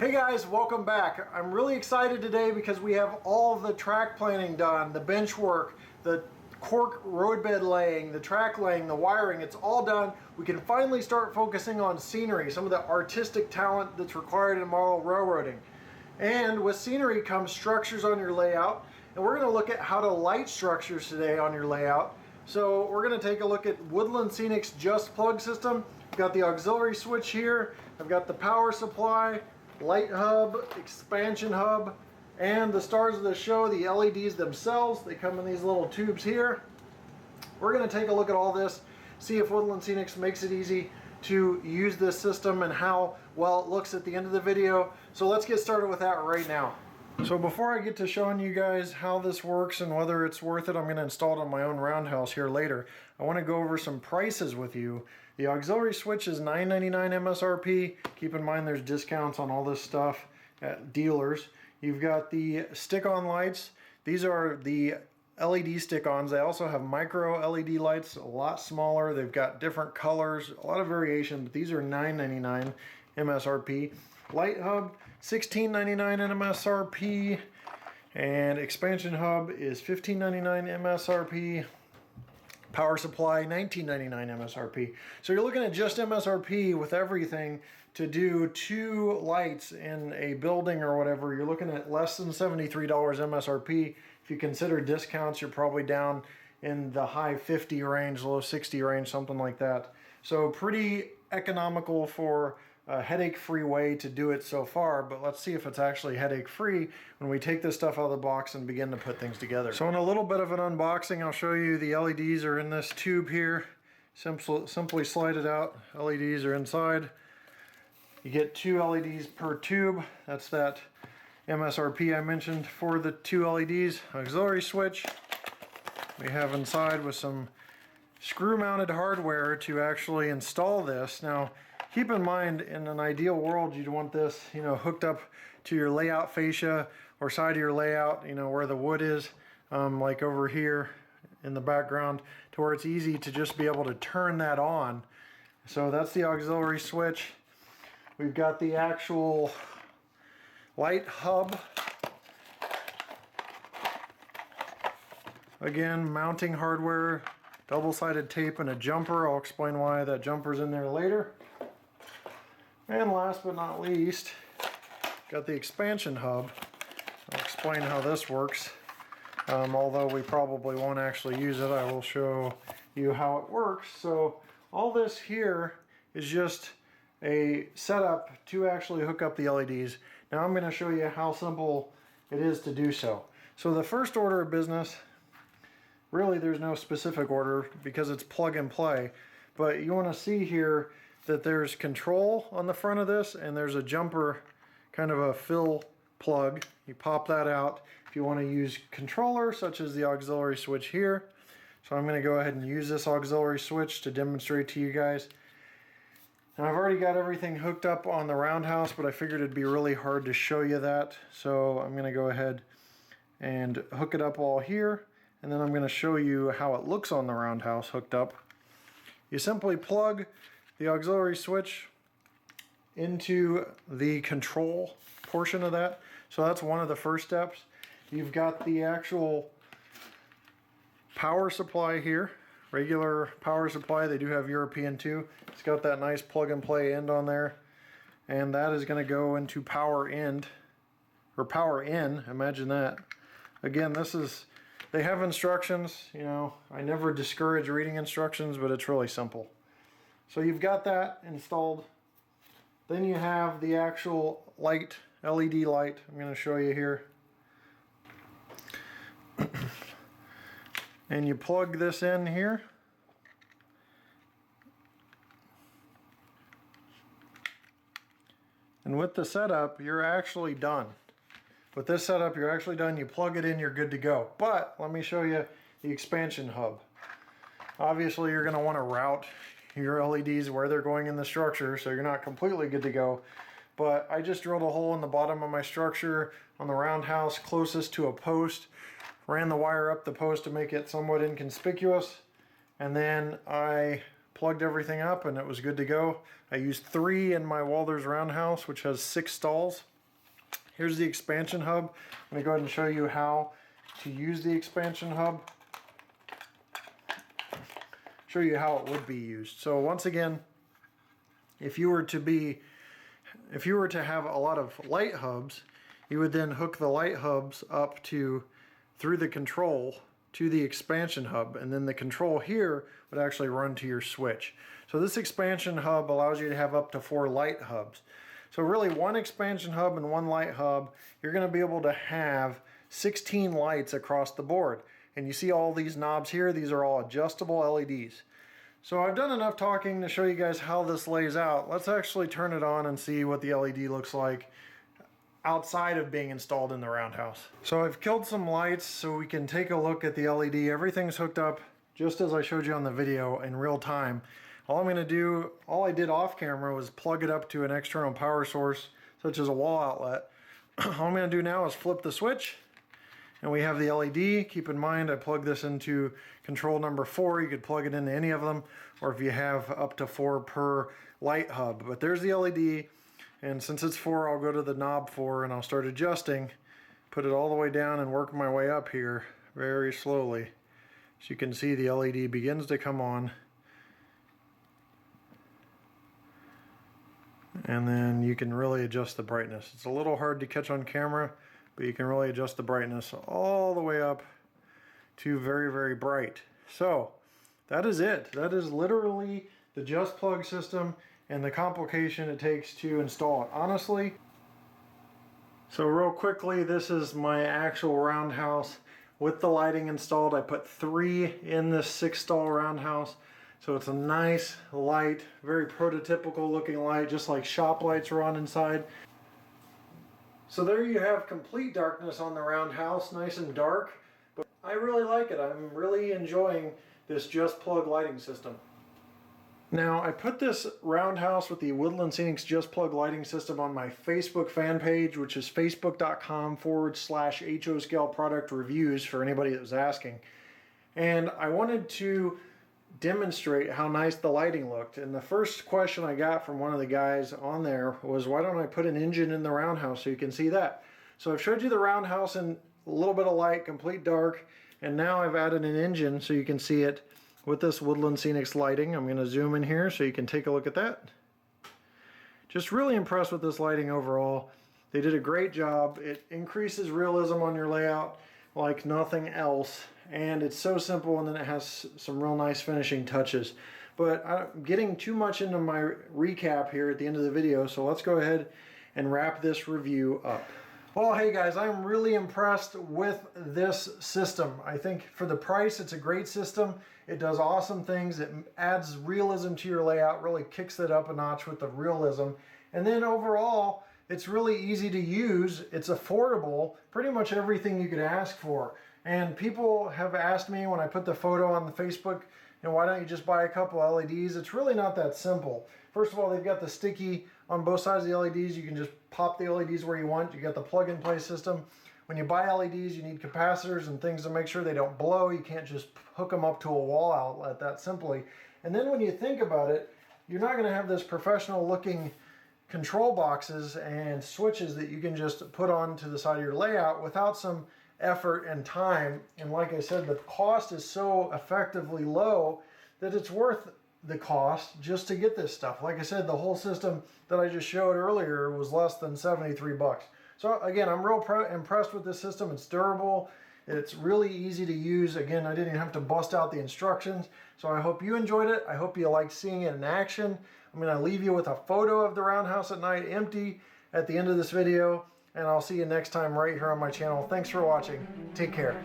Hey guys, welcome back. I'm really excited today because we have all the track planning done, the bench work, the cork roadbed laying, the track laying, the wiring, it's all done. We can finally start focusing on scenery, some of the artistic talent that's required in model railroading. And with scenery comes structures on your layout, and we're going to look at how to light structures today on your layout. So we're going to take a look at Woodland Scenics Just Plug system. I've got the auxiliary switch here, I've got the power supply, light hub, expansion hub, and the stars of the show, the LEDs themselves. They come in these little tubes here. We're going to take a look at all this, see if Woodland Scenics makes it easy to use this system and how well it looks at the end of the video. So let's get started with that right now. So before I get to showing you guys how this works and whether it's worth it, I'm going to install it on my own roundhouse here later. I want to go over some prices with you. The auxiliary switch is $9.99 MSRP. Keep in mind there's discounts on all this stuff at dealers. You've got the stick-on lights. These are the LED stick-ons. They also have micro LED lights, a lot smaller. They've got different colors, a lot of variation, but these are $9.99 MSRP. Light hub, $16.99 MSRP, and expansion hub is $15.99 MSRP. Power supply, $19.99 MSRP. So you're looking at just MSRP with everything to do 2 lights in a building or whatever. You're looking at less than $73 MSRP. If you consider discounts, you're probably down in the high 50 range, low 60 range, something like that. So pretty economical for a headache-free way to do it so far, but let's see if it's actually headache-free when we take this stuff out of the box and begin to put things together. So in a little bit of an unboxing, I'll show you the LEDs are in this tube here. Simply slide it out. LEDs are inside. You get 2 LEDs per tube. That's that MSRP I mentioned for the 2 LEDs. Auxiliary switch we have inside with some screw-mounted hardware to actually install this. Now, keep in mind, in an ideal world, you'd want this, hooked up to your layout fascia or side of your layout, where the wood is, like over here in the background, to where it's easy to just be able to turn that on. So that's the auxiliary switch. We've got the actual light hub. Again, mounting hardware, double-sided tape and a jumper. I'll explain why that jumper's in there later. And last but not least, got the expansion hub. I'll explain how this works. Although we probably won't actually use it, I will show you how it works. So all this here is just a setup to actually hook up the LEDs. Now I'm going to show you how simple it is to do so. So the first order of business, really there's no specific order because it's plug and play, but you want to see here that there's control on the front of this and there's a jumper, kind of a fill plug. You pop that out if you want to use controller such as the auxiliary switch here. So I'm going to go ahead and use this auxiliary switch to demonstrate to you guys. Now I've already got everything hooked up on the roundhouse, but I figured it'd be really hard to show you that. So I'm going to go ahead and hook it up all here, and then I'm going to show you how it looks on the roundhouse hooked up. You simply plug the auxiliary switch into the control portion of that. So that's one of the first steps. You've got the actual power supply here, regular power supply. They do have European too. It's got that nice plug and play end on there, and that is going to go into power end or power in. Imagine that. Again, they have instructions. I never discourage reading instructions, but it's really simple. So you've got that installed. Then you have the actual light, LED light. I'm going to show you here. And you plug this in here. And with the setup, you're actually done. With this setup, you're actually done. You plug it in, you're good to go. But let me show you the expansion hub. Obviously, you're going to want to route your LEDs where they're going in the structure, so you're not completely good to go. But I just drilled a hole in the bottom of my structure on the roundhouse closest to a post, ran the wire up the post to make it somewhat inconspicuous, and then I plugged everything up and it was good to go. I used 3 in my Walther's roundhouse, which has 6 stalls. Here's the expansion hub. I'm going to go ahead and show you how to use the expansion hub. Show you how it would be used. So once again, if you were to have a lot of light hubs, you would then hook the light hubs up through the control to the expansion hub, and then the control here would actually run to your switch. So this expansion hub allows you to have up to 4 light hubs. So really, one expansion hub and 1 light hub, you're going to be able to have 16 lights across the board. And you see all these knobs here, these are all adjustable LEDs. So I've done enough talking to show you guys how this lays out. Let's actually turn it on and see what the LED looks like outside of being installed in the roundhouse. So I've killed some lights so we can take a look at the LED. Everything's hooked up just as I showed you on the video in real time. All I did off camera was plug it up to an external power source, such as a wall outlet. All I'm going to do now is flip the switch, and we have the LED. Keep in mind, I plugged this into control number 4. You could plug it into any of them, or if you have up to 4 per light hub. But there's the LED, and since it's 4, I'll go to the knob 4 and I'll start adjusting, put it all the way down and work my way up here very slowly. As you can see, the LED begins to come on. And then you can really adjust the brightness. It's a little hard to catch on camera, but you can really adjust the brightness all the way up to very, very bright. So that is it. That is literally the Just Plug system and the complication it takes to install it. Honestly, so real quickly, this is my actual roundhouse with the lighting installed. I put 3 in this 6-stall roundhouse. So it's a nice light, very prototypical looking light, just like shop lights are on inside. So there you have complete darkness on the roundhouse, nice and dark. But I really like it. I'm really enjoying this Just Plug lighting system. Now, I put this roundhouse with the Woodland Scenics Just Plug lighting system on my Facebook fan page, which is facebook.com/HO Scale product reviews for anybody that was asking. And I wanted to demonstrate how nice the lighting looked. And the first question I got from one of the guys on there was, why don't I put an engine in the roundhouse so you can see that? So I've showed you the roundhouse in a little bit of light, complete dark, and now I've added an engine so you can see it with this Woodland Scenics lighting. I'm going to zoom in here so you can take a look at that. Just really impressed with this lighting overall. They did a great job. It increases realism on your layout like nothing else, and it's so simple, and then it has some real nice finishing touches. But I'm getting too much into my recap here at the end of the video, so let's go ahead and wrap this review up. Well, hey guys, I'm really impressed with this system. I think for the price, it's a great system. It does awesome things. It adds realism to your layout, really kicks it up a notch with the realism. And then overall, it's really easy to use. It's affordable, pretty much everything you could ask for. And people have asked me when I put the photo on the Facebook, why don't you just buy a couple LEDs? It's really not that simple. First of all, they've got the sticky on both sides of the LEDs. You can just pop the LEDs where you want. You got the plug-and-play system. When you buy LEDs, you need capacitors and things to make sure they don't blow. You can't just hook them up to a wall outlet that simply. And then when you think about it, you're not going to have this professional looking control boxes and switches that you can just put onto the side of your layout without some effort and time. And like I said, the cost is so effectively low that it's worth the cost just to get this stuff. Like I said, the whole system that I just showed earlier was less than 73 bucks. So again, I'm real impressed with this system. It's durable. It's really easy to use. Again, I didn't even have to bust out the instructions. So I hope you enjoyed it. I hope you liked seeing it in action. I'm going to leave you with a photo of the roundhouse at night empty at the end of this video. And I'll see you next time right here on my channel. Thanks for watching. Take care.